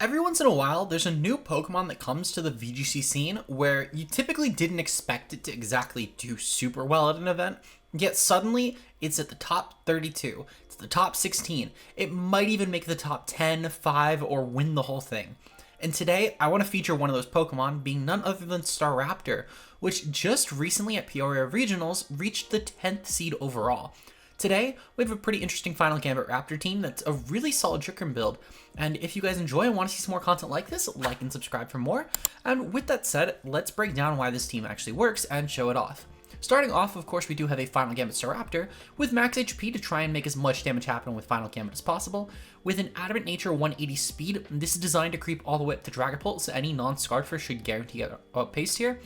Every once in a while, there's a new Pokemon that comes to the VGC scene where you typically didn't expect it to exactly do super well at an event, yet suddenly it's at the top 32, it's the top 16, it might even make the top 10, 5, or win the whole thing. And today, I want to feature one of those Pokemon, being none other than Staraptor, which just recently at Peoria Regionals reached the 10th seed overall. Today, we have a pretty interesting Final Gambit Raptor team that's a really solid Trick Room build, and if you guys enjoy and want to see some more content like this, like and subscribe for more. And with that said, let's break down why this team actually works and show it off. Starting off, of course, we do have a Final Gambit Staraptor with max HP to try and make as much damage happen with Final Gambit as possible. With an Adamant Nature 180 speed, this is designed to creep all the way up to Dragapult, so any non-Scarfer should guarantee get outpaced here.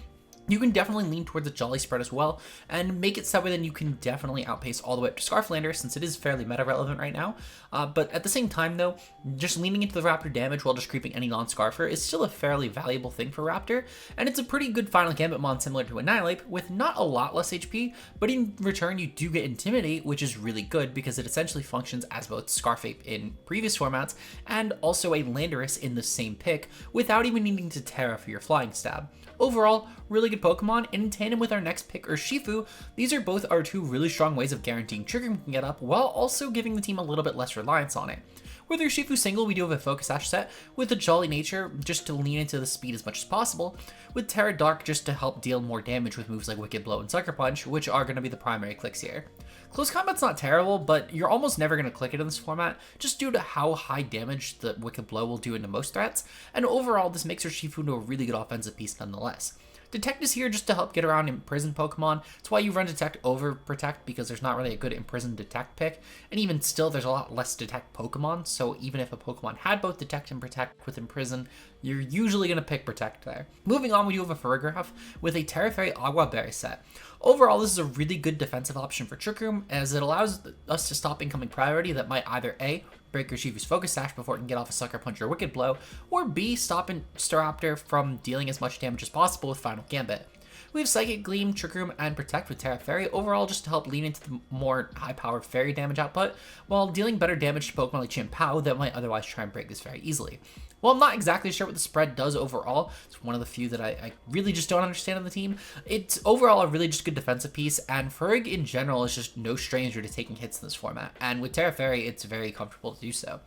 You can definitely lean towards a Jolly spread as well, and make it so that you can definitely outpace all the way up to Scarflander, since it is fairly meta relevant right now. But at the same time though, just leaning into the Raptor damage while just creeping any non-Scarfer is still a fairly valuable thing for Raptor, and it's a pretty good Final Gambit mon similar to Annihilate, with not a lot less HP, but in return you do get Intimidate, which is really good because it essentially functions as both Scarfape in previous formats, and also a Landorus in the same pick, without even needing to Tera for your Flying Stab. Overall, really good Pokemon, and in tandem with our next pick, Urshifu, these are both our two really strong ways of guaranteeing Trick Room can get up, while also giving the team a little bit less reliance on it. With Urshifu single, we do have a Focus Sash set with a Jolly Nature just to lean into the speed as much as possible, with Tera Dark just to help deal more damage with moves like Wicked Blow and Sucker Punch, which are going to be the primary clicks here. Close Combat's not terrible, but you're almost never going to click it in this format, just due to how high damage the Wicked Blow will do into most threats, and overall this makes Urshifu into a really good offensive piece nonetheless. Detect is here just to help get around Imprison Pokemon. It's why you run Detect over Protect, because there's not really a good Imprison Detect pick, and even still there's a lot less Detect Pokemon, so even if a Pokemon had both Detect and Protect with Imprison, you're usually going to pick Protect there. Moving on, we do have a Farigiraf with a Tera Fairy Aguav Berry set. Overall, this is a really good defensive option for Trick Room, as it allows us to stop incoming priority that might either A, break Urshifu's Focus Sash before it can get off a Sucker Punch or Wicked Blow, or B, stop Staraptor from dealing as much damage as possible with Final Gambit. We have Psychic Gleam, Trick Room, and Protect with Tera Fairy, overall just to help lean into the more high-powered Fairy damage output, while dealing better damage to Pokemon like Chien-Pao that might otherwise try and break this very easily. While I'm not exactly sure what the spread does overall, it's one of the few that I really just don't understand on the team, it's overall a really just good defensive piece, and Farig in general is just no stranger to taking hits in this format, and with Tera Fairy, it's very comfortable to do so.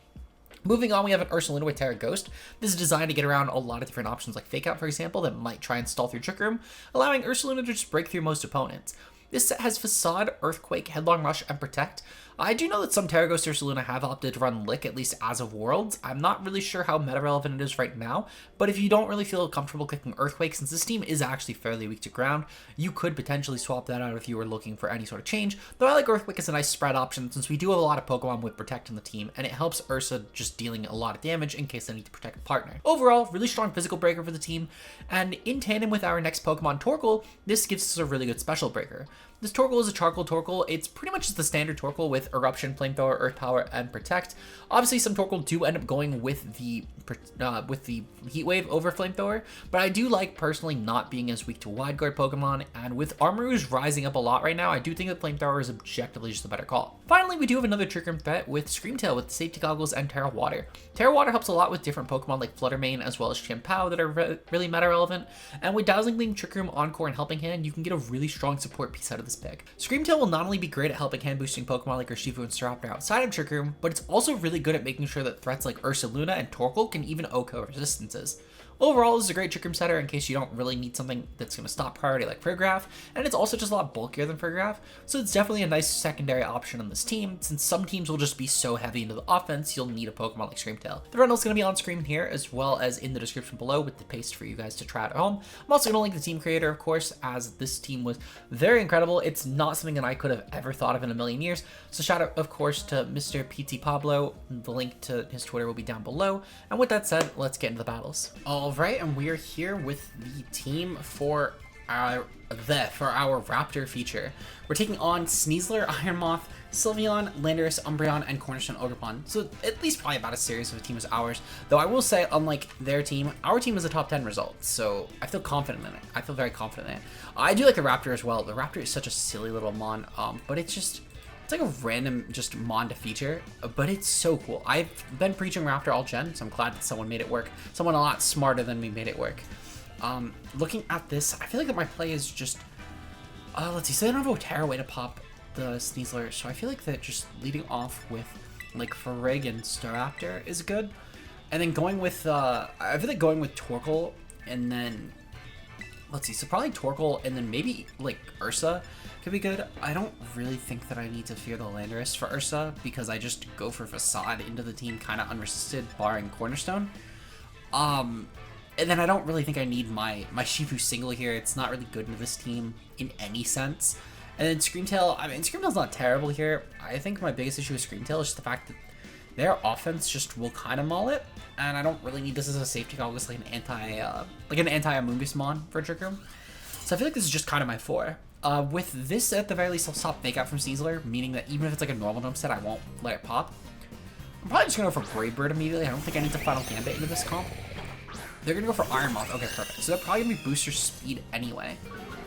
Moving on, we have an Ursaluna with Tera Ghost. This is designed to get around a lot of different options like Fake Out, for example, that might try and stall through Trick Room, allowing Ursaluna to just break through most opponents. This set has Facade, Earthquake, Headlong Rush, and Protect. I do know that some Tera Ghost Ursaluna have opted to run Lick, at least as of Worlds. I'm not really sure how meta-relevant it is right now, but if you don't really feel comfortable clicking Earthquake, since this team is actually fairly weak to ground, you could potentially swap that out if you were looking for any sort of change, though I like Earthquake as a nice spread option since we do have a lot of Pokemon with Protect in the team, and it helps Ursa just dealing a lot of damage in case they need to protect a partner. Overall, really strong physical breaker for the team, and in tandem with our next Pokemon, Torkoal, this gives us a really good special breaker. This Torkoal is a Charcoal Torkoal. It's pretty much just the standard Torkoal with Eruption, Flamethrower, Earth Power, and Protect. Obviously, some Torkoal do end up going with the Heat Wave over Flamethrower, but I do like personally not being as weak to Wide Guard Pokemon, and with Armarouge rising up a lot right now, I do think that Flamethrower is objectively just a better call. Finally, we do have another Trick Room threat with Screamtail with Safety Goggles and Tera Water. Tera Water helps a lot with different Pokemon like Fluttermane as well as Chien-Pao that are really meta relevant, and with Dazzling Gleam, Trick Room, Encore, and Helping Hand, you can get a really strong support piece out of this pick. Screamtail will not only be great at helping hand boosting Pokemon like Urshifu and Staraptor outside of Trick Room, but it's also really good at making sure that threats like Ursaluna and Torkoal can even OHKO resistances. Overall, this is a great Trick Room setter in case you don't really need something that's going to stop priority like Farigiraf, and it's also just a lot bulkier than Farigiraf, so it's definitely a nice secondary option on this team, since some teams will just be so heavy into the offense, you'll need a Pokemon like Screamtail. The rental's going to be on screen here, as well as in the description below with the paste for you guys to try at home. I'm also going to link the team creator, of course, as this team was very incredible. It's not something that I could have ever thought of in a million years, so shout out, of course, to Mr. PT Pablo. The link to his Twitter will be down below, and with that said, let's get into the battles. Alright, and we are here with the team for our Raptor feature. We're taking on Sneasler, Ironmoth, Sylveon, Landorus, Umbreon, and Cornerstone Ogerpon. So at least probably about as serious of a team as ours. Though I will say, unlike their team, our team is a top 10 result. So I feel confident in it. I feel very confident in it. I do like the Raptor as well. The Raptor is such a silly little mon, but it's It's like a random just Monda feature, but it's so cool. I've been preaching Raptor all gen, so I'm glad that someone made it work. Someone a lot smarter than me made it work. Looking at this, I feel like that my play is just... let's see, so they don't have a Tera way to pop the Sneasler, so I feel like that just leading off with like Farig and Staraptor is good. And then going with, I feel like going with Torkoal and then... Let's see, so probably Torkoal and then maybe like Ursa could be good. I don't really think that I need to fear the Landorus for Ursa because I just go for Facade into the team kind of unresisted, barring Cornerstone. And then I don't really think I need my Shifu single here. It's not really good into this team in any sense. And then Screamtail, I mean, Screamtail's not terrible here. I think my biggest issue with Screamtail is just the fact that their offense just will kind of maul it, and I don't really need this as a safety goggle, like an anti-Amoonguss Mon for Trick Room. So I feel like this is just kind of my 4. With this, at the very least, I'll stop Fake Out from Sneasler, meaning that even if it's like a normal jump set, I won't let it pop. I'm probably just going to go for Brave Bird immediately. I don't think I need to Final Gambit into this comp. They're going to go for Iron Moth. Okay, perfect. So they're probably going to be booster speed anyway,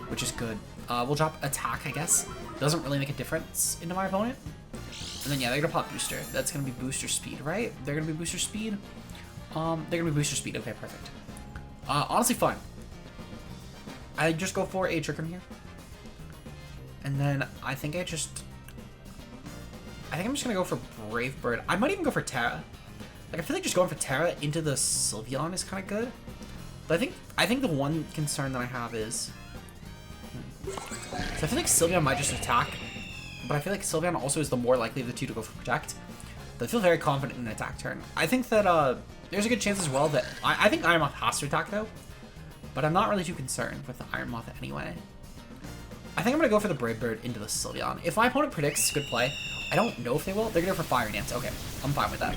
which is good. We'll drop Attack, I guess. Doesn't really make a difference into my opponent. And then, yeah, they're going to pop Booster. That's going to be Booster Speed, right? They're going to be Booster Speed. They're going to be Booster Speed. Okay, perfect. Honestly, fine. I just go for a Trick Room here. And then I think I'm just going to go for Brave Bird. I might even go for Tera. Like, I feel like just going for Tera into the Sylveon is kind of good. But I think the one concern that I have is... So I feel like Sylveon might just attack. But I feel like Sylveon also is the more likely of the two to go for Protect. But I feel very confident in an attack turn. I think that there's a good chance as well that... I think Iron Moth has to attack, though. But I'm not really too concerned with the Iron Moth anyway. I think I'm going to go for the Brave Bird into the Sylveon. If my opponent predicts good play, I don't know if they will. They're going to go for Fire Dance. Okay, I'm fine with that.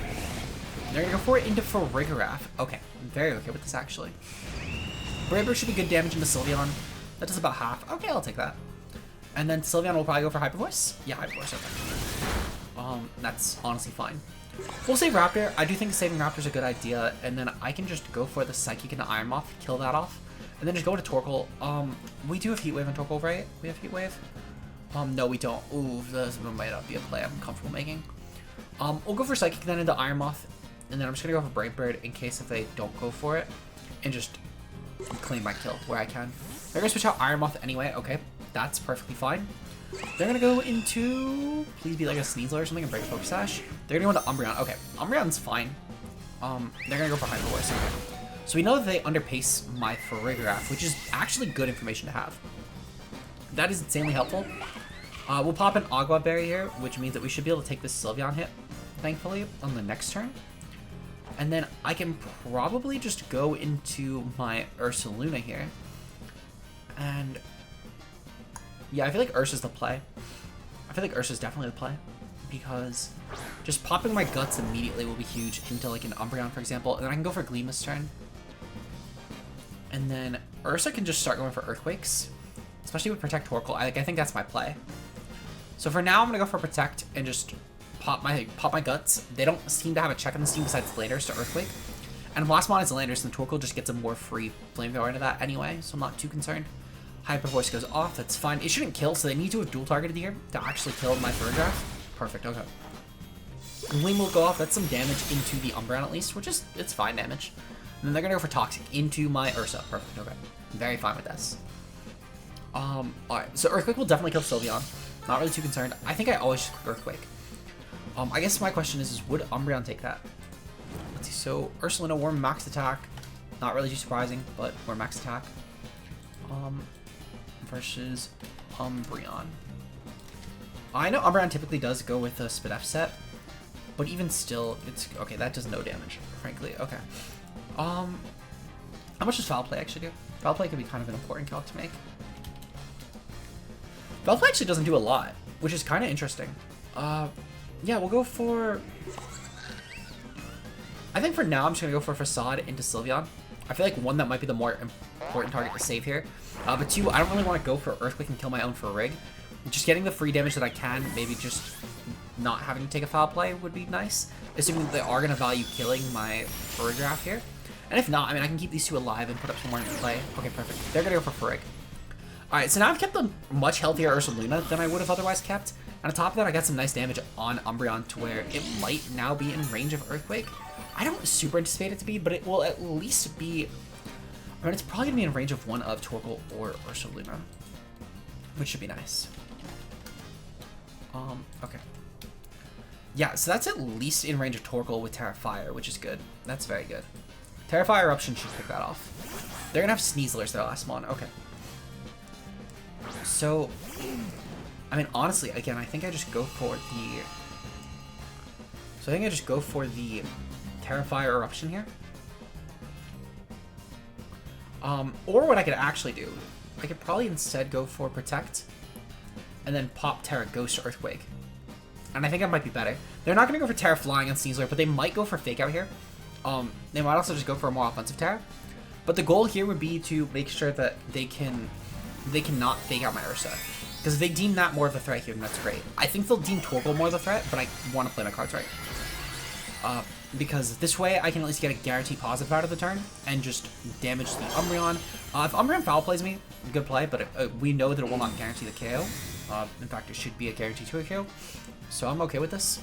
They're going to go for it into Farigiraf. Okay, I'm very okay with this, actually. Brave Bird should be good damage into Sylveon. That does about half. Okay, I'll take that. And then Sylveon will probably go for Hyper Voice. Yeah, Hyper Voice, okay. That's honestly fine. We'll save Raptor. I do think saving Raptor is a good idea. And then I can just go for the Psychic into Iron Moth, kill that off. And then just go into Torkoal. We do have Heat Wave on Torkoal, right? We have Heat Wave? No, we don't. Ooh, this might not be a play I'm comfortable making. We'll go for Psychic then into Iron Moth. And then I'm just going to go for Brave Bird in case if they don't go for it. And just claim my kill where I can. They're going to switch out Iron Moth anyway. Okay, that's perfectly fine. They're going to go into... Please be like a Sneasler or something and break a Poke Sash. They're going to go into Umbreon. Okay, Umbreon's fine. They're going to go for Hyper Voice. Okay. So we know that they underpace my Farigiraf, which is actually good information to have. That is insanely helpful. We'll pop an Aguav Berry here, which means that we should be able to take this Sylveon hit, thankfully, on the next turn. And then I can probably just go into my Ursaluna here. And yeah, I feel like Ursa's the play. I feel like Ursa's definitely the play. Because just popping my Guts immediately will be huge into like an Umbreon, for example. And then I can go for Gleam this turn. And then Ursa can just start going for Earthquakes. Especially with Protect Torkoal. I think that's my play. So for now, I'm going to go for Protect and just pop my Guts. They don't seem to have a check on this team besides Landorus to Earthquake. And last mon is Landorus, and Torkoal just gets a more free Flamethrower into that anyway, so I'm not too concerned. Hyper Voice goes off, that's fine. It shouldn't kill, so they need to have dual targeted here to actually kill my Farigiraf. Perfect, okay. Gleam will go off, that's some damage into the Umbreon at least, which is, it's fine damage. And then they're gonna go for Toxic into my Ursa. Perfect, okay. Very fine with this. Alright, so Earthquake will definitely kill Sylveon. Not really too concerned. I think I always just click Earthquake. I guess my question is would Umbreon take that? Let's see, so Ursaluna, we're max attack. Not really too surprising, but we're max attack. Versus Umbreon. I know Umbreon typically does go with a Spadef set, but even still, it's okay. That does no damage, frankly. Okay. How much does Foul Play actually do? Foul Play could be kind of an important calc to make. Foul Play actually doesn't do a lot, which is kind of interesting. Yeah, we'll go for... I think for now, I'm just going to go for Facade into Sylveon. I feel like one, that might be the more important target to save here. But two, I don't really want to go for Earthquake and kill my own Farig. Just getting the free damage that I can, maybe just not having to take a Foul Play would be nice. Assuming that they are going to value killing my Farigiraf here. And if not, I mean, I can keep these two alive and put up some more in play. Okay, perfect. They're going to go for Farig. Alright, so now I've kept a much healthier Ursaluna than I would have otherwise kept. And on top of that, I got some nice damage on Umbreon to where it might now be in range of Earthquake. I don't super anticipate it to be, but it will at least be... I mean, it's probably going to be in range of one of Torkoal or Ursaluna, which should be nice. Okay. Yeah, so that's at least in range of Torkoal with Tera Fire, which is good. That's very good. Tera Fire Eruption should pick that off. They're going to have Sneaslers their last one. Okay. So, I mean, honestly, again, I think I just go for the... So I think I just go for the Tera Fire Eruption here. Or what I could actually do, I could probably instead go for Protect and then pop Tera Ghost Earthquake. And I think that might be better. They're not going to go for Tera Flying on Sneasler, but they might go for Fake Out here. They might also just go for a more offensive Tera. But the goal here would be to make sure that they cannot Fake Out my Ursa. Because if they deem that more of a threat here, then that's great. I think they'll deem Torkoal more of a threat, but I want to play my cards right. Because this way I can at least get a guaranteed positive out of the turn and just damage the Umbreon. If Umbreon foul plays me, good play, but we know that it will not guarantee the KO. In fact, it should be a guarantee to a KO. So I'm okay with this.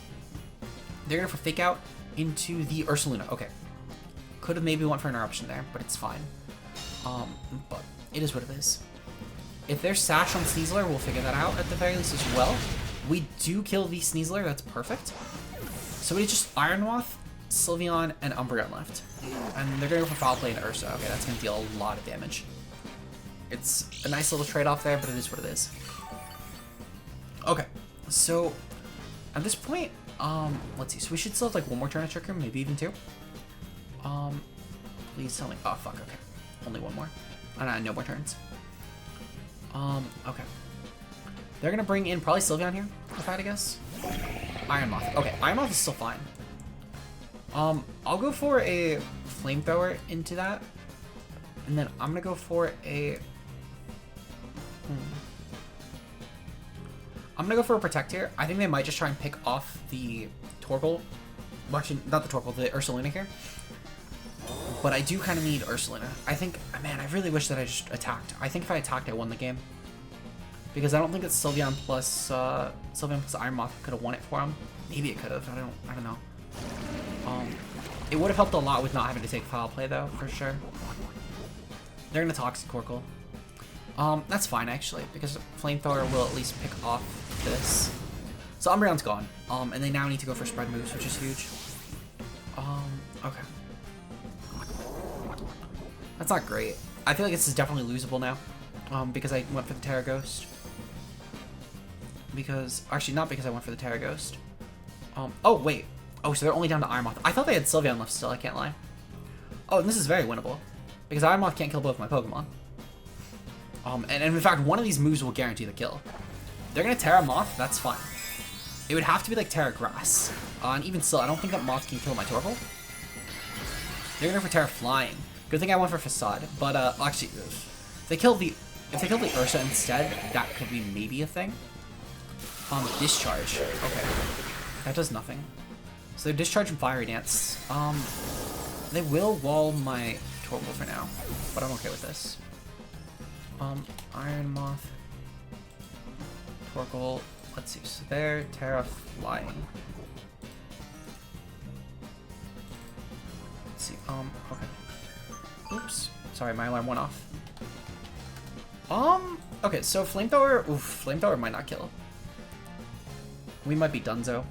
They're going for Fake Out into the Ursaluna. Okay. Could have maybe went for an Eruption there, but it's fine. But it is what it is. If there's Sash on Sneasler, we'll figure that out at the very least as well. We do kill the Sneasler, that's perfect. So it's just Iron Moth, Sylveon, and Umbreon left. And they're going to go for Foul Play and Ursa. Okay, that's going to deal a lot of damage. It's a nice little trade-off there, but it is what it is. Okay, so at this point, let's see. So we should still have like one more turn of Trick Room, maybe even two. Please tell me. Oh, fuck, okay. Only one more. No more turns. Okay. They're going to bring in probably Sylveon here, if I had to guess. Iron Moth. Okay, Iron Moth is still fine. I'll go for a Flamethrower into that. And then I'm going to go for a... I'm going to go for a Protect here. I think they might just try and pick off the Torkoal. Well, actually, not the Torkoal, the Ursaluna here. But I do kind of need Ursaluna. I think, man, I really wish that I just attacked. I think if I attacked, I won the game. Because I don't think it's Sylveon plus Iron Moth could have won it for him. Maybe it could have. I don't know. It would have helped a lot with not having to take Foul Play though, for sure. They're gonna Toxic Torkoal. That's fine actually, because Flamethrower will at least pick off this. So Umbreon's gone. And they now need to go for spread moves, which is huge. Okay. That's not great. I feel like this is definitely losable now. Because I went for the Tera Ghost. Actually, not because I went for the Tera Ghost. Oh, wait. Oh, so they're only down to Iron Moth. I thought they had Sylveon left still, I can't lie. Oh, and this is very winnable. Because Iron Moth can't kill both my Pokemon. And in fact, one of these moves will guarantee the kill. They're going to Tera Moth, that's fine. It would have to be like Tera Grass. And even still, I don't think that Moth can kill my Torkoal. They're going to go for Tera Flying. Good thing I went for Facade. But, actually, if they kill the Ursa instead, that could be maybe a thing. Discharge. Okay. That does nothing. So they're discharging Fiery Dance. They will wall my Torkoal for now, but I'm okay with this. Iron Moth. Torkoal. Let's see. So they're Tera Flying. Let's see. Okay. Oops. Sorry, my alarm went off. Okay, so Flamethrower. Oof, Flamethrower might not kill. We might be donezo.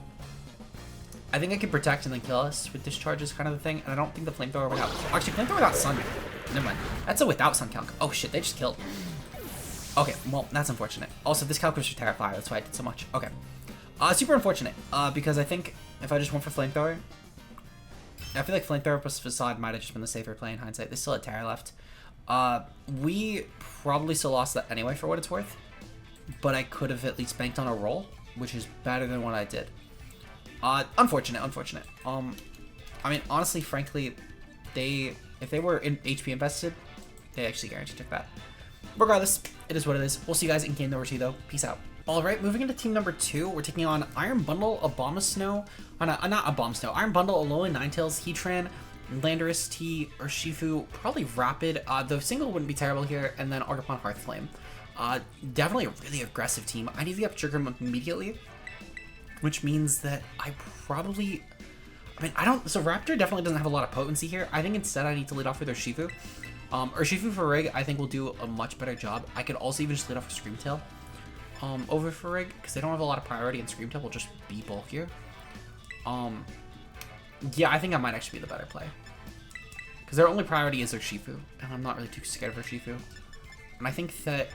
I think I can Protect and then kill us with Discharge is kind of the thing, and I don't think the Flamethrower without... Actually, Flamethrower without Sun. Never mind. That's a without Sun calc. Oh shit, they just killed. Okay, well, that's unfortunate. Also, this calc was for Tera Fire, that's why I did so much. Okay. Super unfortunate, because I think if I just went for Flamethrower... I feel like Flamethrower plus Facade might have just been the safer play in hindsight. They still had Tera left. We probably still lost that anyway for what it's worth, but I could have at least banked on a roll, which is better than what I did. Unfortunate. I mean, honestly, frankly, if they were in HP invested, they actually guaranteed took that. Regardless, it is what it is. We'll see you guys in game number 2, though. Peace out. Alright, moving into team number 2, we're taking on Iron Bundle, Abomasnow, not Abomasnow, Iron Bundle, Alolan Ninetales, Heatran, Landorus, T, Urshifu, probably Rapid. The single wouldn't be terrible here, and then Argapon Hearthflame. Definitely a really aggressive team. I need to get Trigger him immediately, which means that I probably... I mean, I don't... So Raptor definitely doesn't have a lot of potency here. I think instead I need to lead off with Urshifu. Urshifu for Rig, I think will do a much better job. I could also even just lead off with Screamtail over for Rig, because they don't have a lot of priority, and Screamtail will just be bulkier. Yeah, I think I might actually be the better play. Because their only priority is Urshifu, and I'm not really too scared of Urshifu. And I think that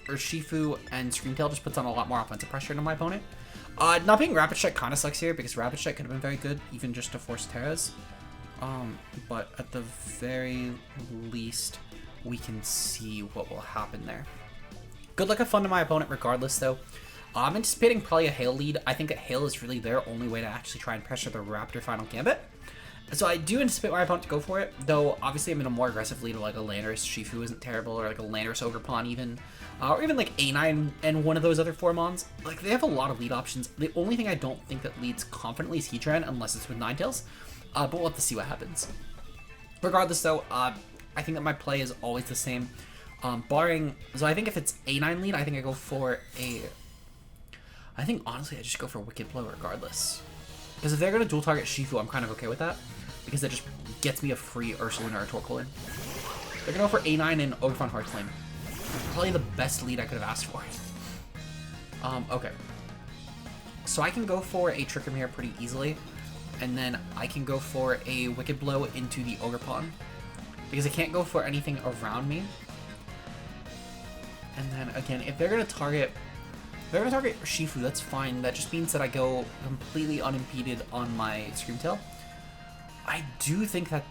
Urshifu and Screamtail just puts on a lot more offensive pressure to my opponent. Not being Rapid Strike kind of sucks here, because Rapid Strike could have been very good, even just to force Teras. But at the very least, we can see what will happen there. Good luck and fun to my opponent regardless, though. I'm anticipating probably a Hail lead. I think that Hail is really their only way to actually try and pressure the Raptor Final Gambit. So I do anticipate my opponent to go for it, though obviously I'm in a more aggressive lead, like a Landorus Shifu isn't terrible, or like a Landorus Ogerpon even. Or even like A9 and one of those other 4 Mons. Like, they have a lot of lead options. The only thing I don't think that leads confidently is Heatran, unless it's with Ninetales. But we'll have to see what happens. Regardless, though, I think that my play is always the same. Barring... So I think if it's A9 lead, I think I go for a... I think, honestly, I just go for Wicked Blow regardless. Because if they're going to dual target Shifu, I'm kind of okay with that. Because that just gets me a free Ursaluna or Torkoal in. They're going to go for A9 and Ogerpon Heart Flame. Probably the best lead I could have asked for. Okay. So I can go for a Trick Room here pretty easily. And then I can go for a Wicked Blow into the Ogerpon. Because I can't go for anything around me. And then, again, if they're going to target... If they're going to target Shifu, that's fine. That just means that I go completely unimpeded on my Screamtail. I do think that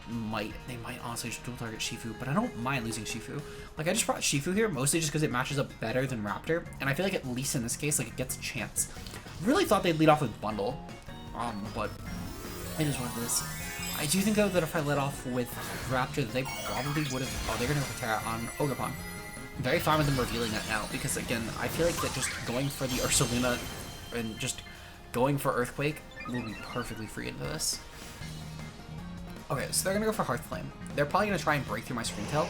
they might honestly just dual target Shifu, but I don't mind losing Shifu. Like, I just brought Shifu here, mostly just because it matches up better than Raptor, and I feel like at least in this case, like, it gets a chance. Really thought they'd lead off with Bundle, but it is what it is. I do think, though, that if I led off with Raptor, they probably would have... Oh, they're going to go for Tera on Ogerpon. I'm very fine with them revealing that now, because, again, I feel like that just going for the Ursaluna and just going for Earthquake will be perfectly free into this. Okay, so they're gonna go for Hearth Flame. They're probably gonna try and break through my Screamtail.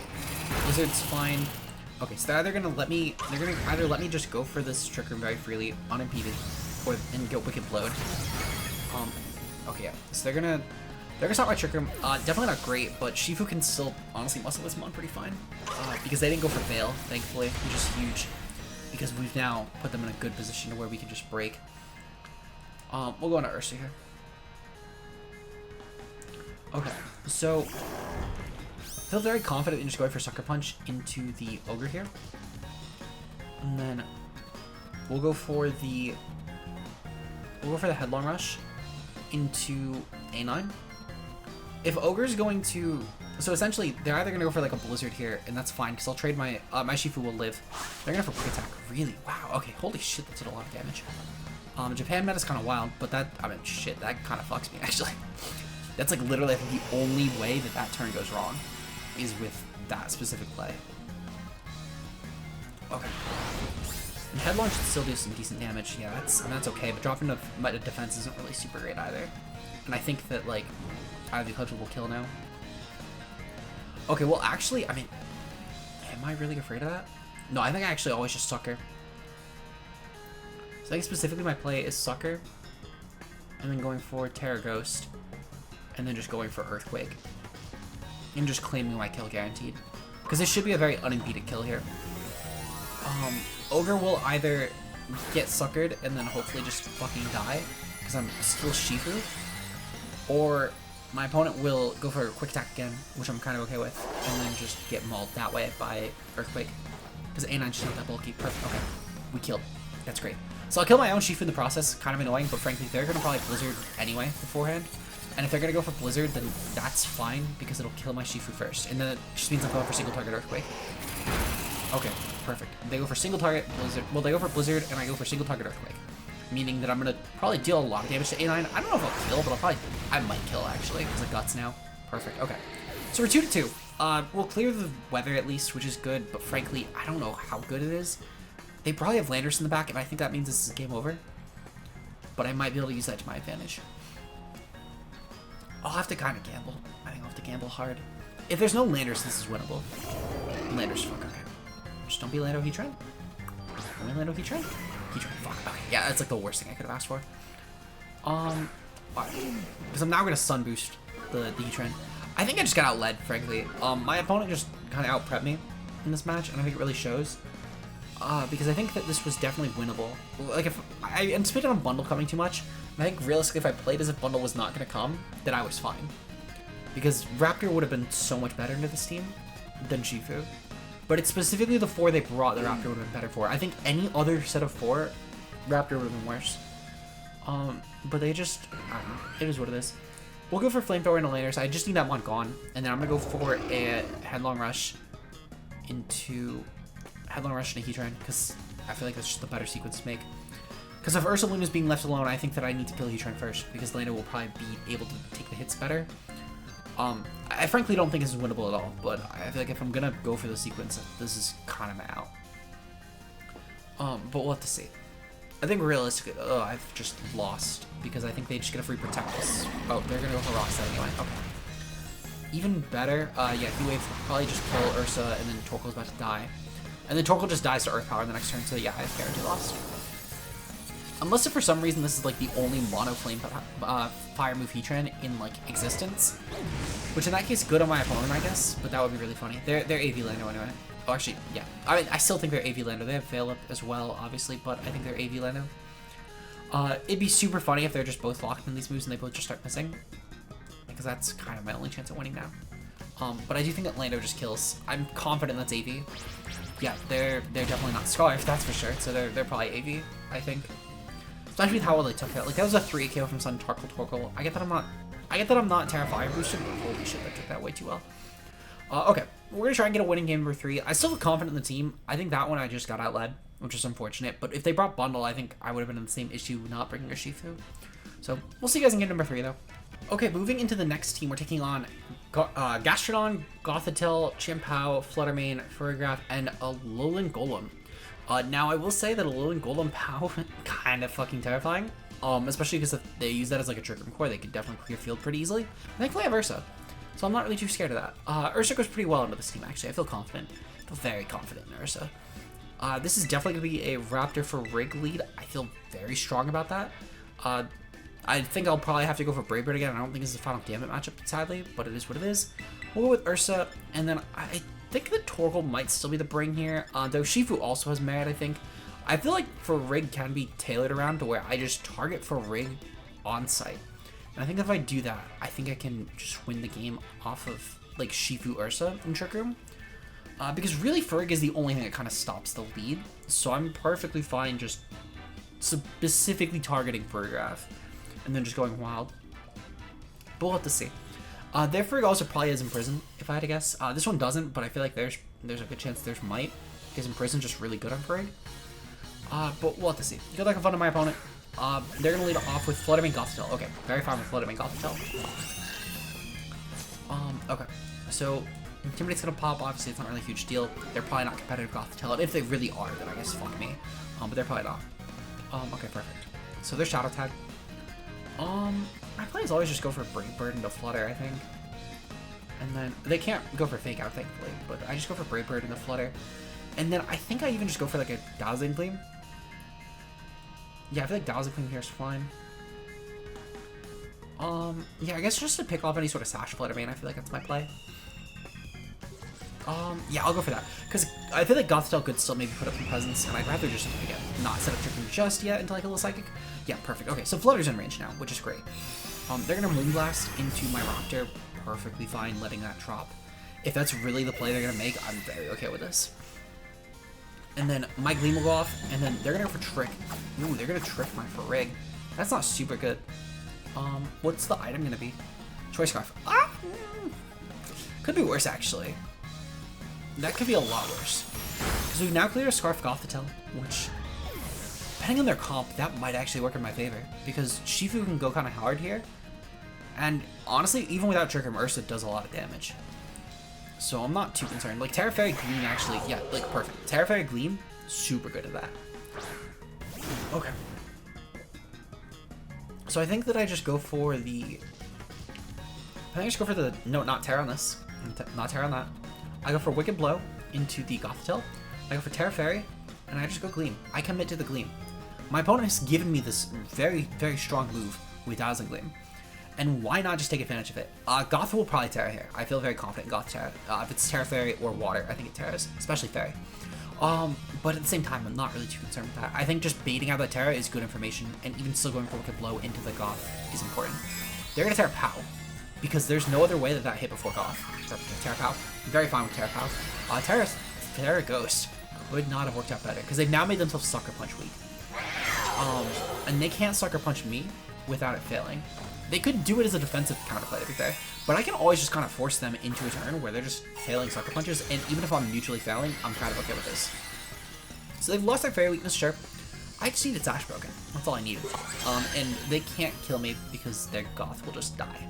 Blizzard's fine. Okay, so they're either gonna let me, either let me just go for this Trick Room very freely, unimpeded, and get Wicked Blowed. Okay, yeah. So they're gonna stop my Trick Room. Definitely not great, but Shifu can still honestly muscle this mon pretty fine. Because they didn't go for Veil, thankfully, which is huge. Because we've now put them in a good position to where we can just break. We'll go into Ursa here. Okay, so I feel very confident in just going for Sucker Punch into the Ogre here. And then we'll go for the Headlong Rush into A9. If Ogre's going to... So essentially, they're either going to go for like a Blizzard here, and that's fine, because I'll trade my... my Shifu will live. They're going to go for Quick Attack. Really? Wow. Okay, holy shit, that's a lot of damage. Japan meta's kind of wild, but that... I mean, shit, that kind of fucks me, actually. That's like literally, I think, the only way that that turn goes wrong is with that specific play. Okay. And Headlong should still do some decent damage. Yeah, that's okay, but dropping the meta defense isn't really super great either. And I think that, like, Ivy Cudgel will kill now. Okay, well, actually, I mean, am I really afraid of that? No, I think I actually always just Sucker. So I think specifically my play is Sucker, and then going for Terra Ghost. And then just going for Earthquake. And just claiming my kill guaranteed. Because this should be a very unimpeded kill here. Ogre will either get suckered and then hopefully just fucking die. Because I'm still Shifu. Or my opponent will go for a Quick Attack again, which I'm kind of okay with. And then just get mauled that way by Earthquake. Because A9's just not that bulky. Perfect. Okay. We killed. That's great. So I'll kill my own Shifu in the process. Kind of annoying, but frankly, they're going to probably Blizzard anyway beforehand. And if they're going to go for Blizzard, then that's fine, because it'll kill my Shifu first. And then it just means I'm going for single target Earthquake. Okay, perfect. They go for single target Blizzard. Well, they go for Blizzard, and I go for single target Earthquake. Meaning that I'm going to probably deal a lot of damage to A9. I don't know if I'll kill, but I might kill, actually, because of Guts now. Perfect, okay. So we're 2-2. We'll clear the weather at least, which is good, but frankly, I don't know how good it is. They probably have Landorus in the back, and I think that means this is game over. But I might be able to use that to my advantage. I'll have to kind of gamble. I think I'll have to gamble hard. If there's no Landorus, this is winnable. Landorus, fuck, okay. Just don't be Lando Heatran. Can we land with Heatran? Heatran, fuck. Okay, yeah, that's like the worst thing I could have asked for. Alright. Because I'm now gonna Sun Boost the Heatran. I think I just got out-led, frankly. My opponent just kind of out-prepped me in this match, and I think it really shows. Because I think that this was definitely winnable. Like, if I anticipated on Bundle coming too much, and I think realistically if I played as if Bundle was not going to come, then I was fine. Because Raptor would have been so much better into this team than Shifu. But it's specifically the 4 they brought that Raptor would have been better for. I think any other set of 4, Raptor would have been worse. But they just, I don't know, it is what it is. We'll go for Flamethrower and Laners. I just need that one gone. And then I'm going to go for a Headlong Rush into Heatran, because I feel like that's just the better sequence to make. Because if Ursaluna is being left alone, I think that I need to kill Heatran first, because Lando will probably be able to take the hits better. I frankly don't think this is winnable at all, but I feel like if I'm going to go for the sequence, this is kind of out. But we'll have to see. I think realistically, I've just lost, because I think they just get a free Protect this. Oh, they're going to go for Rock Set anyway. Okay. Even better, yeah, Heatwave will probably just kill Ursa, and then Torkoal's about to die. And then Torkoal just dies to Earth Power in the next turn, so yeah, I've guaranteed lost. Unless if for some reason this is like the only mono flame fire move Heatran in like existence. Which in that case, good on my opponent, I guess, but that would be really funny. They're AV Lando anyway. Oh, actually, yeah. I mean, I still think they're AV Lando. They have Veil Up as well, obviously, but I think they're AV Lando. It'd be super funny if they're just both locked in these moves and they both just start missing. Because that's kind of my only chance at winning now. But I do think that Lando just kills. I'm confident that's AV. Yeah, they're definitely not Scarf, that's for sure. So they're probably AV, I think. Especially with how well they took it. Like that was a 3 KO from Sun Torkoal. I get that I'm not Tera Fire boosted, but holy shit, that took that way too well. Okay, we're gonna try and get a winning game number 3. I still feel confident in the team. I think that one I just got out-led, which is unfortunate. But if they brought Bundle, I think I would have been in the same issue not bringing Urshifu. So we'll see you guys in game number 3 though. Okay, moving into the next team, we're taking on Gastrodon, Gothitelle, Chimpao, Fluttermane, Farigiraf, and Alolan Golem. Now, I will say that Alolan Golem POW kind of fucking terrifying, especially because if they use that as like a Trick Room Core, they could definitely clear field pretty easily. And thankfully I have Ursa, so I'm not really too scared of that. Ursa goes pretty well into this team, actually. I feel confident. I feel very confident in Ursa. This is definitely going to be a Raptor for Rig lead. I feel very strong about that. I think I'll probably have to go for Brave Bird again. I don't think this is a Final Gambit matchup, sadly, but it is what it is. We'll go with Ursa, and then I think the Torkoal might still be the bring here, though Shifu also has merit, I think. I feel like for Rig can be tailored around to where I just target for Rig on site. And I think if I do that, I think I can just win the game off of like Shifu Ursa in Trick Room. Because really Rig is the only thing that kind of stops the lead, so I'm perfectly fine just specifically targeting Farigiraf and then just going wild. But we'll have to see. Their Frig also probably is Imprison, if I had to guess. This one doesn't, but I feel like there's a good chance theirs might, because Imprison just really good on Frig. But we'll have to see. Good luck and fun to my opponent. They're going to lead off with Fluttermane Gothitelle. Okay, very fine with Fluttermane Gothitelle. Okay, so Intimidate's going to pop. Obviously, it's not really a huge deal. They're probably not competitive Gothitelle, and if they really are, then I guess fuck me. But they're probably not. Okay, perfect. So they're Shadow Tag. My play is always just go for Brave Bird into Flutter, I think. And then, they can't go for Fake Out, thankfully, but I just go for Brave Bird into Flutter. And then I think I even just go for like a Dazzling Gleam. Yeah, I feel like Dazzling Gleam here is fine. Yeah, I guess just to pick off any sort of Sash Fluttermane, I feel like that's my play. Yeah, I'll go for that. Because I feel like Gothitelle could still maybe put up some presence, and I'd rather just, again, not set up Trick Room just yet until I kill a Psychic. Yeah, perfect. Okay, so Flutter's in range now, which is great. They're going to Moonblast into my Raptor, perfectly fine letting that drop. If that's really the play they're going to make, I'm very okay with this. And then my Gleam will go off, and then they're going to go for Trick. Ooh, they're going to Trick my Farig. That's not super good. What's the item going to be? Choice Scarf. Ah! Could be worse, actually. That could be a lot worse. Because we've now cleared a Scarf Gothitelle, which, depending on their comp, that might actually work in my favor. Because Shifu can go kind of hard here. And honestly, even without Trick Room, Ursa does a lot of damage. So I'm not too concerned. Like, Tera Fairy Gleam actually, yeah, like, perfect. Tera Fairy Gleam, super good at that. Okay. So I think that I just go for the... No, not Tera on this. Not Tera on that. I go for Wicked Blow into the Gothitelle. I go for Tera Fairy, and I just go Gleam. I commit to the Gleam. My opponent has given me this very, very strong move with Dazzling Gleam. And why not just take advantage of it? Goth will probably Tera here. I feel very confident in Goth Tera. If it's Tera Fairy or Water, I think it Teras, especially Fairy. But at the same time, I'm not really too concerned with that. I think just baiting out that Tera is good information, and even still going for Wicked Blow into the Goth is important. They're going to Tera Pow, because there's no other way that that hit before Goth. Tera Pow. I'm very fine with Tera Pow. Tera Ghost could not have worked out better, because they've now made themselves Sucker Punch weak. And they can't Sucker Punch me without it failing. They could do it as a defensive counterplay, to be fair, but I can always just kind of force them into a turn where they're just failing Sucker Punches, and even if I'm mutually failing, I'm kind of okay with this. So they've lost their Fairy weakness, sure. I just needed Sash broken. That's all I needed. And they can't kill me because their Goth will just die.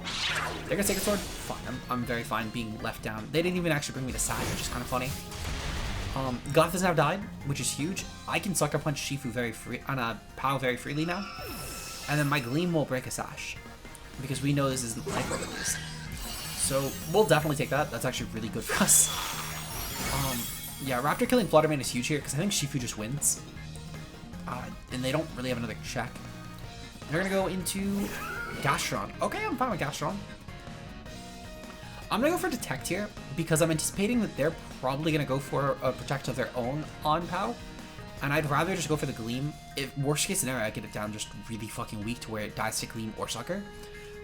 They're gonna take a sword? Fine. I'm very fine being left down. They didn't even actually bring me to Sash, which is kind of funny. Goth has now died, which is huge. I can Sucker Punch Shifu very free on Pow very freely now. And then my Gleam will break a Sash, because we know this is the Hyper release. So we'll definitely take that. That's actually really good for us. Yeah, Raptor killing Flutterman is huge here, because I think Shifu just wins. And they don't really have another check. They're going to go into Gastron. Okay, I'm fine with Gastron. I'm going to go for Detect here, because I'm anticipating that they're probably going to go for a Protect of their own on Pow. And I'd rather just go for the Gleam. If worst case scenario, I get it down just really fucking weak to where it dies to Gleam or Sucker.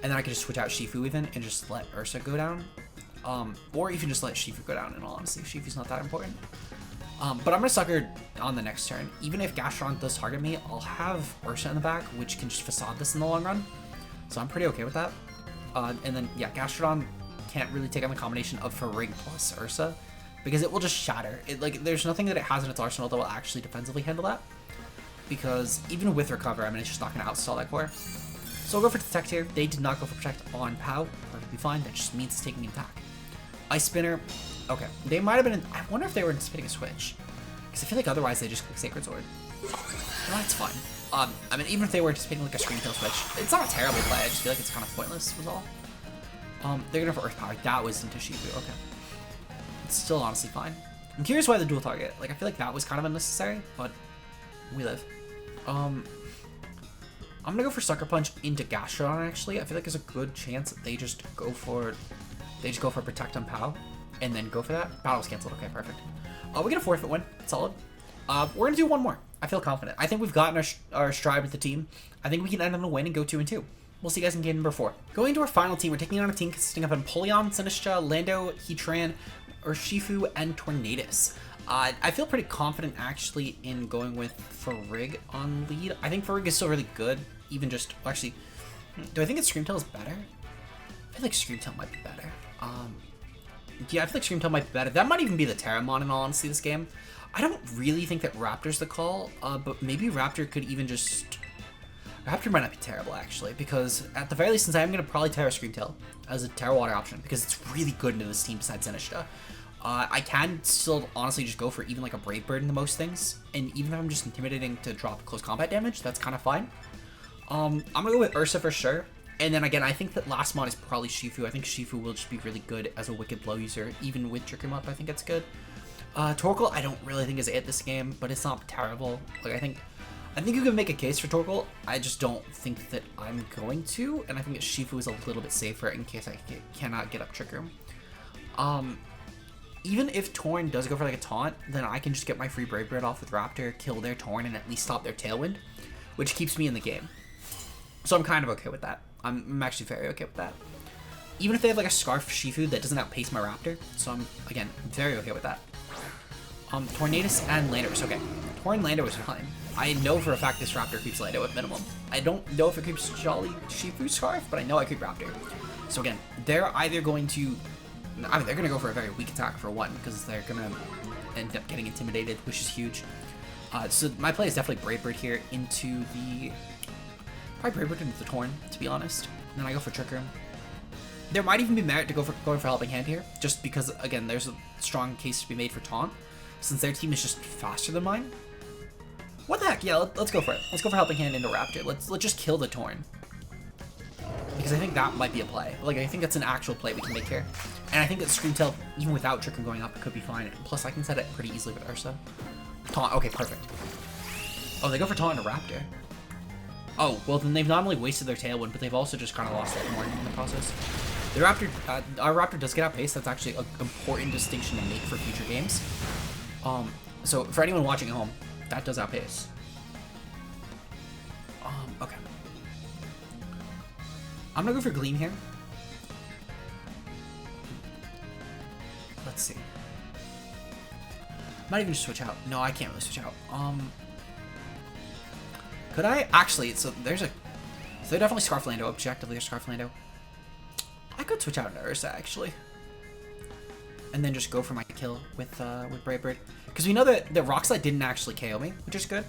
And then I could just switch out Shifu even and just let Ursa go down. Or even just let Shifu go down, in all honesty. Shifu's not that important. But I'm going to Sucker on the next turn. Even if Gastron does target me, I'll have Ursa in the back, which can just facade this in the long run. So I'm pretty okay with that. And then, yeah, Gastron can't really take on the combination of Farig plus Ursa, because it will just shatter. There's nothing that it has in its arsenal that will actually defensively handle that. Because even with Recover, I mean, it's just not going to outstall that core. So I'll go for Detect here. They did not go for Protect on Pow. Perfectly fine. That just means it's taking an attack. Ice Spinner. Okay. They might have been... I wonder if they were anticipating a switch. Because I feel like otherwise they just click Sacred Sword. No, that's fine. I mean, even if they were anticipating like a Scream Tail switch, it's not a terrible play. I just feel like it's kind of pointless, was all. They're going to for Earth Power. That was into Shifu. Okay. It's still honestly fine. I'm curious why the dual target. Like, I feel like that was kind of unnecessary, but we live. I'm gonna go for Sucker Punch into Gastrodon, actually. I feel like there's a good chance that they just go for Protect on Pow, and then go for that. Battle's canceled. Okay, perfect. We get a forfeit win. Solid. We're gonna do one more. I feel confident. I think we've gotten our stride with the team. I think we can end on a win and go 2-2. We'll see you guys in game number 4. Going into our final team, we're taking on a team consisting of Empoleon, Sinistcha, Lando, Heatran, Urshifu, and Tornadus. I feel pretty confident actually in going with Farig on lead. I think Farig is still really good, even just... Well, actually, do I think that Scream Tail is better? I feel like Scream Tail might be better. Yeah, I feel like Scream Tail might be better. That might even be the Terramon in all honesty this game. I don't really think that Raptor's the call, but maybe Raptor could even just... Raptor might not be terrible, actually, because at the very least, since I'm going to probably Tera Scream Tail as a Tera Water option, because it's really good into this team besides Sinistcha. I can still honestly just go for even like a Brave Bird into most things, and even if I'm just intimidating to drop close combat damage, that's kind of fine. I'm going to go with Ursa for sure, and then again, I think that last mod is probably Shifu. I think Shifu will just be really good as a Wicked Blow user, even with Trick Him Up, I think it's good. Torkoal, I don't really think is it this game, but it's not terrible. Like, I think you can make a case for Torkoal. I just don't think that I'm going to, and I think that Shifu is a little bit safer in case I cannot get up Trick Room. Even if Torn does go for like a taunt, then I can just get my free Brave Bird off with Raptor, kill their Torn, and at least stop their Tailwind, which keeps me in the game. So I'm kind of okay with that. I'm actually very okay with that. Even if they have like a Scarf Shifu that doesn't outpace my Raptor, so I'm, again, very okay with that. Tornadus and Landorus. Okay, Torn Landorus is fine. I know for a fact this Raptor creeps Lando at minimum. I don't know if it creeps Jolly Shifu Scarf, but I know I creep Raptor. So again, they're either going to... I mean, they're going to go for a very weak attack for one, because they're going to end up getting intimidated, which is huge. So my play is definitely Brave Bird here into the... Probably Brave Bird into the Torn, to be honest. And then I go for Trick Room. There might even be merit to going for Helping Hand here, just because, again, there's a strong case to be made for Taunt, since their team is just faster than mine. What the heck? Yeah, let's go for it. Let's go for Helping Hand into Raptor. Let's just kill the Torn. Because I think that might be a play. Like, I think that's an actual play we can make here. And I think that Scream Tail, even without Trick Room going up, it could be fine. Plus, I can set it pretty easily with Ursa. Taunt. Okay, perfect. Oh, they go for Taunt and a Raptor. Oh, well, then they've not only wasted their Tailwind, but they've also just kind of lost their horn in the process. The Raptor, our Raptor does get outpaced. That's actually an important distinction to make for future games. So for anyone watching at home, that does outpace. Okay. I'm gonna go for Gleam here. Let's see. Might even just switch out. No, I can't really switch out. Could I? Actually, so they're definitely Scarf Lando. Objectively, they're Scarf Lando. I could switch out into Ursa, actually. And then just go for my kill with Brave Bird. Because we know that the Rock Slide didn't actually KO me, which is good.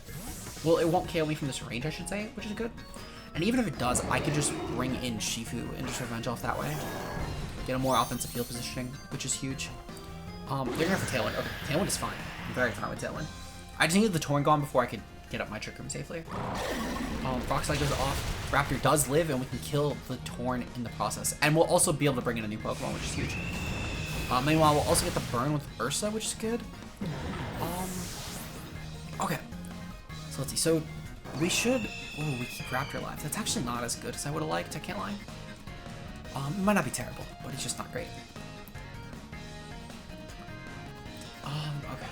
Well, it won't KO me from this range, I should say, which is good. And even if it does, I could just bring in Shifu and just revenge off that way. Get a more offensive field positioning, which is huge. They're going for Tailwind. Okay, Tailwind is fine. I'm very fine with Tailwind. I just needed the Torn gone before I could get up my Trick Room safely. Rock Slide goes off. Raptor does live, and we can kill the Torn in the process. And we'll also be able to bring in a new Pokemon, which is huge. Meanwhile, we'll also get the burn with Ursa, which is good. Okay. So let's see. So we should... Ooh, we keep Raptor alive. That's actually not as good as I would have liked. I can't lie. It might not be terrible, but it's just not great. Okay.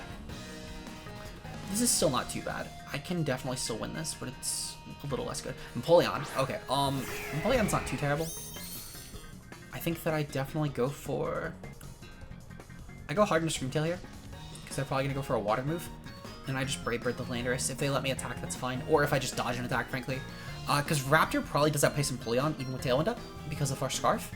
This is still not too bad. I can definitely still win this, but it's a little less good. Empoleon. Okay. Empoleon's not too terrible. I think that I definitely go for... I go hard into Scream Tail here, because they're probably going to go for a water move. And I just Brave Bird the Landorus. If they let me attack, that's fine. Or if I just dodge an attack, frankly. Because Raptor probably does outpace Empoleon, even with Tailwind up, because of our Scarf.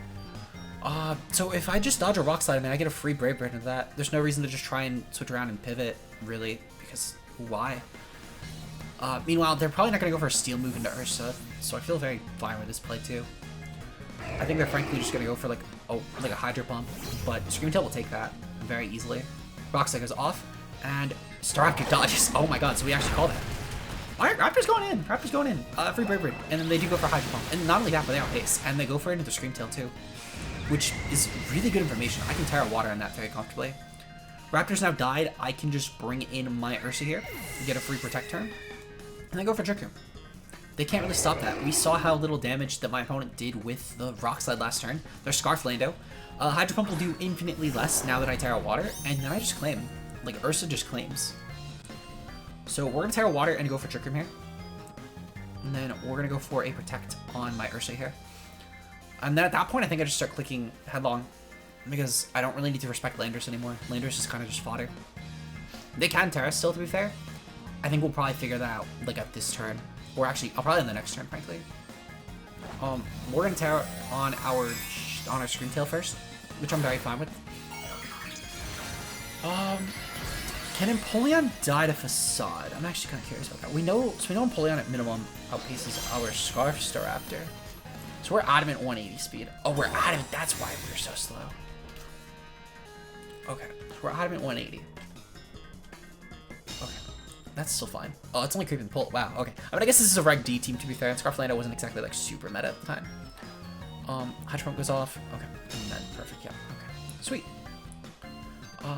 So if I just dodge a Rock Slide, I mean, I get a free Brave Bird into that. There's no reason to just try and switch around and pivot, really, because why? Meanwhile, they're probably not going to go for a Steel move into Ursa, so I feel very fine with this play, too. I think they're frankly just going to go for, like a Hydro Pump, but Scream Tail will take that very easily. Rock Slide goes off, and Staraptor dodges. Oh my god, so we actually call that. Alright, Raptor's going in. Raptor's going in. Free Brave Bird. And then they do go for Hydro Pump. And not only that, but they outpace. And they go for it into the Scream Tail, too. Which is really good information. I can Tera Water on that very comfortably. Raptor's now died. I can just bring in my Ursa here. Get a free Protect turn. And then go for Trick Room. They can't really stop that. We saw how little damage that my opponent did with the Rock Slide last turn. Their Scarf Lando. Hydro Pump will do infinitely less now that I Tera Water. And then I just claim. Like, Ursa just claims. So we're going to Tera Water and go for Trick Room here. And then we're going to go for a Protect on my Ursa here. And then at that point, I think I just start clicking Headlong. Because I don't really need to respect Landorus anymore. Landorus is kind of just fodder. They can Tera still, to be fair. I think we'll probably figure that out, like, at this turn. Or actually, I'll probably on the next turn, frankly. We're going to Tera on our Scream Tail first. Which I'm very fine with. Can Empoleon die to Facade? I'm actually kind of curious about that. We know Empoleon at minimum outpaces our Scarf Staraptor. So we're Adamant 180 speed. Oh, we're Adamant. That's why we're so slow. Okay, so we're Adamant 180. Okay, that's still fine. Oh, it's only creeping pull. Wow. Okay. I mean, I guess this is a Reg D team, to be fair. Scarf Lando wasn't exactly like super meta at the time. Hydro Pump goes off. Okay, and then perfect. Yeah. Okay. Sweet.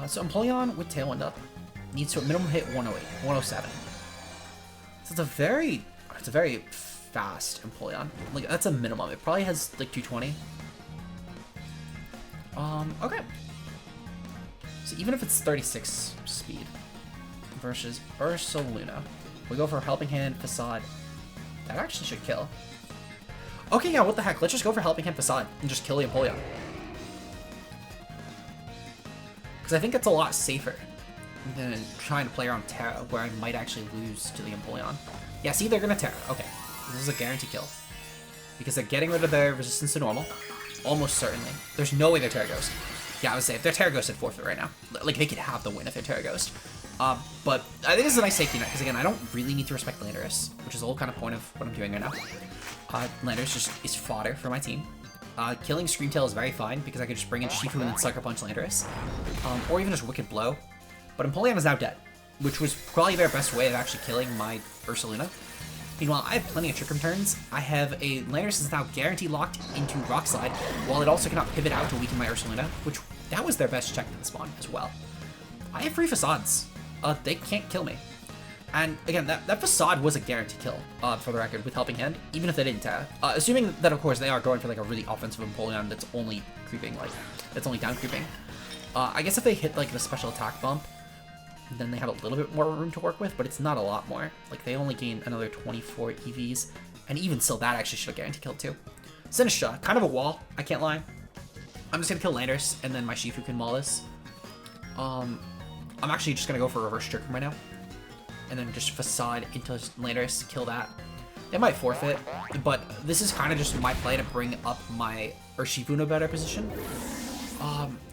So Empoleon with Tailwind up needs to a minimum hit 108, 107. So it's a very fast Empoleon. Like, that's a minimum. It probably has like 220. Okay. So even if it's 36 speed versus Ursaluna, we go for Helping Hand, Facade. That actually should kill. Okay, yeah, what the heck? Let's just go for Helping Hand, Facade and just kill the Empoleon. Because I think it's a lot safer than trying to play around Tera, where I might actually lose to the Empoleon. Yeah, see, they're gonna Tera. Okay, this is a guarantee kill. Because they're getting rid of their resistance to normal. Almost certainly. There's no way they're Tera Ghost. Yeah, I would say, if they're Tera Ghost, I'd forfeit right now. Like, they could have the win if they're Tera Ghost. But I think this is a nice safety net, because again, I don't really need to respect Landorus, which is the whole kind of point of what I'm doing right now. Landorus just is fodder for my team. Killing Scream Tail is very fine, because I can just bring in Shifu and then Sucker Punch Landorus. Or even just Wicked Blow. But Empoleon is now dead, which was probably their best way of actually killing my Ursaluna. Meanwhile, I have plenty of Trick Room turns. I have a Landorus is now guaranteed locked into Rock Slide, while it also cannot pivot out to weaken my Ursaluna, which that was their best check to the spawn as well. I have free Facades. They can't kill me. And again, that Facade was a guaranteed kill, for the record, with Helping Hand, even if they didn't Tera. Assuming that, of course, they are going for like a really offensive Empoleon that's only creeping, like, that's only down creeping. I guess if they hit like the special attack bump, then they have a little bit more room to work with, but it's not a lot more. Like, they only gain another 24 EVs, and even still, that actually should have guaranteed kill too. Sinistra, kind of a wall, I can't lie. I'm just gonna kill Landers, and then my Shifu can maul this. I'm actually just gonna go for reverse Trick Room right now, and then just Facade into Landers, kill that. They might forfeit, but this is kind of just my play to bring up my Urshifu in a better position.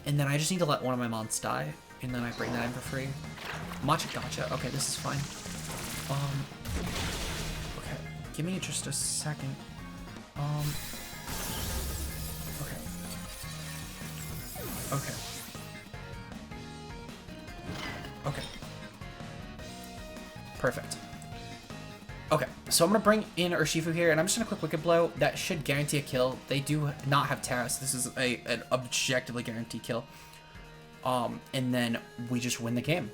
And then I just need to let one of my mons die, and then I bring that in for free. Matcha Gotcha. Okay, this is fine. Okay, give me just a second. Okay. Okay. Okay. Perfect. Okay, so I'm gonna bring in Urshifu here, and I'm just gonna quick Wicked Blow. That should guarantee a kill. They do not have Tera, so this is an objectively guaranteed kill. And then we just win the game.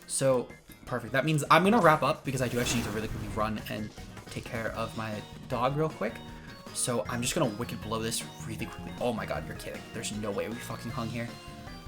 So, perfect. That means I'm gonna wrap up because I do actually need to really quickly run and take care of my dog real quick. So I'm just gonna Wicked Blow this really quickly. Oh my god, you're kidding. There's no way we fucking hung here.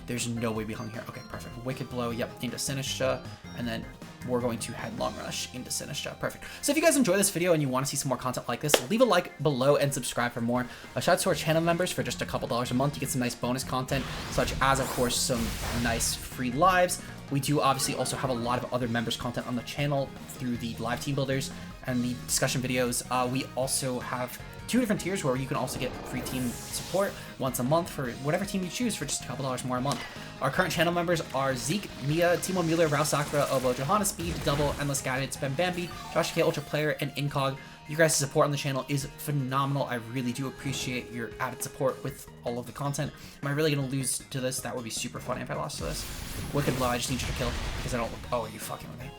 There's no way we hung here. Okay, perfect. Wicked Blow, yep, into Sinistra, and then we're going to Headlong Rush into Sinistra. Perfect. So if you guys enjoy this video and you want to see some more content like this, leave a like below and subscribe for more. Shout out to our channel members. For just a couple dollars a month, you get some nice bonus content, such as, of course, some nice free lives. We do obviously also have a lot of other members content on the channel through the live team builders and the discussion videos. We also have 2 different tiers where you can also get free team support once a month for whatever team you choose for just a couple dollars more a month. Our current channel members are Zeke, Mia, Timo Mueller, Rao Sakura, Obo, Johanna Speed, Double, Endless Guidance, Ben Bambi, Josh K, Ultra Player, and Incog. You guys' support on the channel is phenomenal. I really do appreciate your added support with all of the content. Am I really going to lose to this? That would be super funny if I lost to this. Wicked Blow, I just need you to kill because I don't look. Oh, are you fucking with me?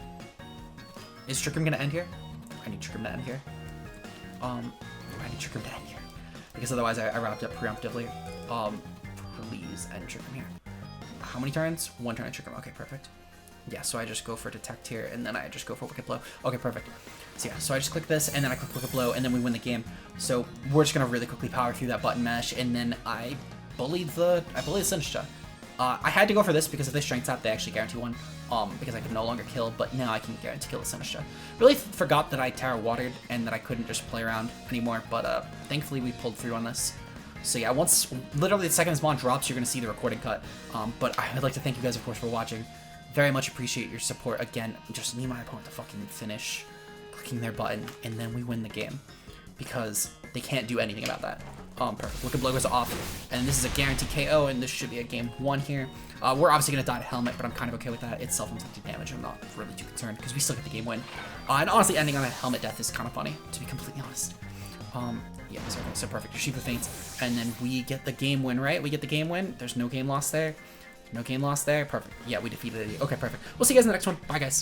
Is Trick Room going to end here? I need Trick Room to end here. I need Trick Room to end here because otherwise I wrapped up preemptively. Please end Trick Room here. How many turns? 1 turn I Trick Room. Okay, perfect. Yeah, so I just go for Detect here, and then I just go for Wicked Blow. Okay, perfect. So yeah, so I just click this, and then I click Wicked Blow, and then we win the game. So we're just gonna really quickly power through that button mesh, and then I bullied the Sinistra. I had to go for this because if they strength tap, they actually guarantee one. Because I could no longer kill, but now I can guarantee kill the Sinistra. Really forgot that I Tera watered and that I couldn't just play around anymore, but thankfully we pulled through on this. So yeah, once literally the second this mod drops, you're gonna see the recording cut. But I would like to thank you guys, of course, for watching. Very much appreciate your support. Again, just need my opponent to fucking finish clicking their button, and then we win the game because they can't do anything about that. Perfect. Wicked Blow goes off, and this is a guaranteed KO, and this should be a game 1 here. We're obviously gonna die to Helmet, but I'm kind of okay with that. It's self-inflicted damage. I'm not really too concerned because we still get the game win. And honestly, ending on a Helmet death is kind of funny, to be completely honest. Yeah, so perfect. Urshifu faints, and then we get the game win, right? We get the game win. There's no game lost there. No game lost there. Perfect. Yeah, we defeated it. Okay, perfect. We'll see you guys in the next one. Bye, guys.